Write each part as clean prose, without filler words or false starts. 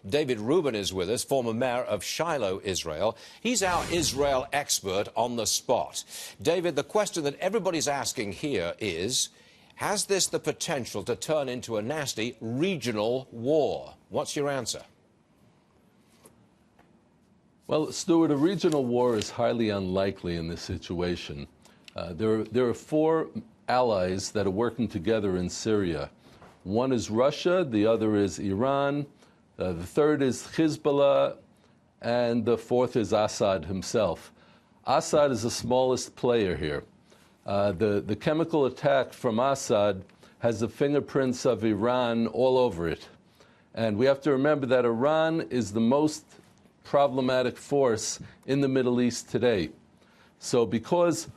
David Rubin is with us, former mayor of Shiloh, Israel. He's our Israel expert on the spot. David, the question that everybody's asking here is, has this the potential to turn into a nasty regional war? What's your answer? Well, Stuart, a regional war is highly unlikely in this situation. There are four allies that are working together in Syria. One is Russia, the other is Iran, the third is Hezbollah, and the fourth is Assad himself. Assad is the smallest player here. The chemical attack from Assad has the fingerprints of Iran all over it. And we have to remember that Iran is the most problematic force in the Middle East today. So because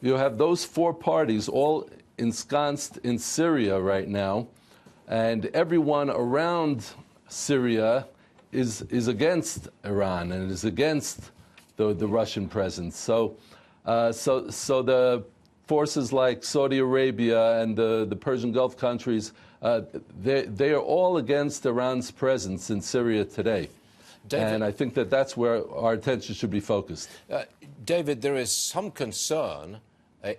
you have those four parties all ensconced in Syria right now, and everyone around Syria is against Iran and is against the Russian presence. So the forces like Saudi Arabia and the Persian Gulf countries, they are all against Iran's presence in Syria today. David, and I think that that's where our attention should be focused. David, there is some concern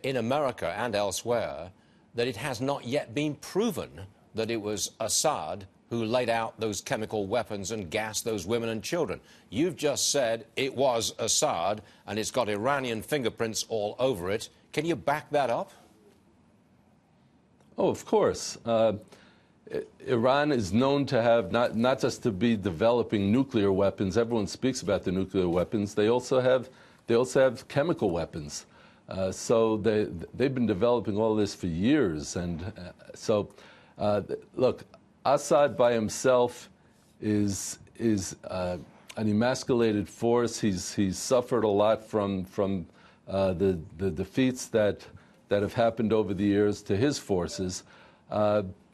in America and elsewhere that it has not yet been proven that it was Assad who laid out those chemical weapons and gassed those women and children. You've just said it was Assad and it's got Iranian fingerprints all over it. Can you back that up? Oh, of course. Iran is known to have not just to be developing nuclear weapons. Everyone speaks about the nuclear weapons. They also have chemical weapons. So they've been developing all this for years. And look, Assad by himself is an emasculated force. He's suffered a lot from the defeats that have happened over the years to his forces.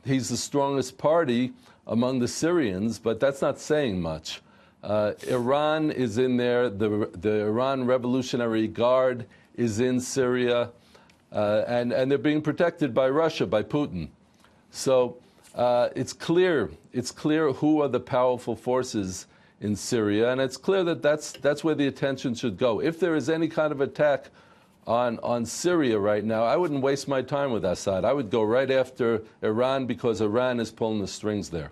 He's the strongest party among the Syrians, but that's not saying much. Iran is in there. The Iran Revolutionary Guard is in Syria, and they're being protected by Russia, by Putin. So it's clear who are the powerful forces in Syria, and it's clear that that's where the attention should go. If there is any kind of attack on Syria right now, I wouldn't waste my time with Assad. I would go right after Iran because Iran is pulling the strings there.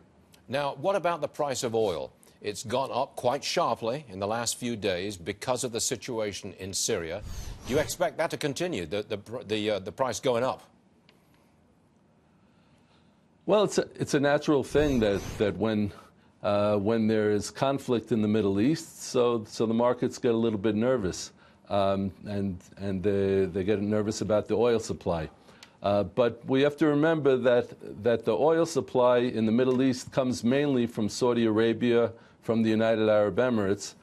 Now, what about the price of oil? It's gone up quite sharply in the last few days because of the situation in Syria. Do you expect that to continue, the price going up? Well, it's a natural thing that when there is conflict in the Middle East, so the markets get a little bit nervous. And they get nervous about the oil supply. But we have to remember that the oil supply in the Middle East comes mainly from Saudi Arabia, from the United Arab Emirates.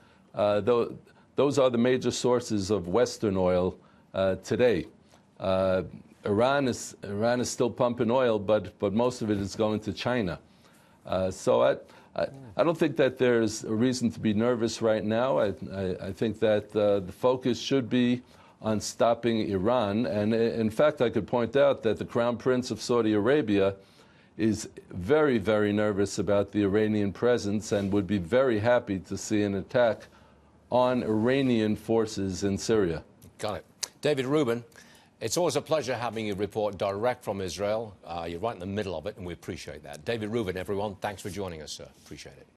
Those are the major sources of Western oil today. Iran is still pumping oil, but most of it is going to China. So I don't think that there's a reason to be nervous right now. I think that the focus should be on stopping Iran. And in fact, I could point out that the Crown Prince of Saudi Arabia is very, very nervous about the Iranian presence and would be very happy to see an attack on Iranian forces in Syria. Got it. David Rubin, it's always a pleasure having you report direct from Israel. You're right in the middle of it, and we appreciate that. David Rubin, everyone, thanks for joining us, sir. Appreciate it.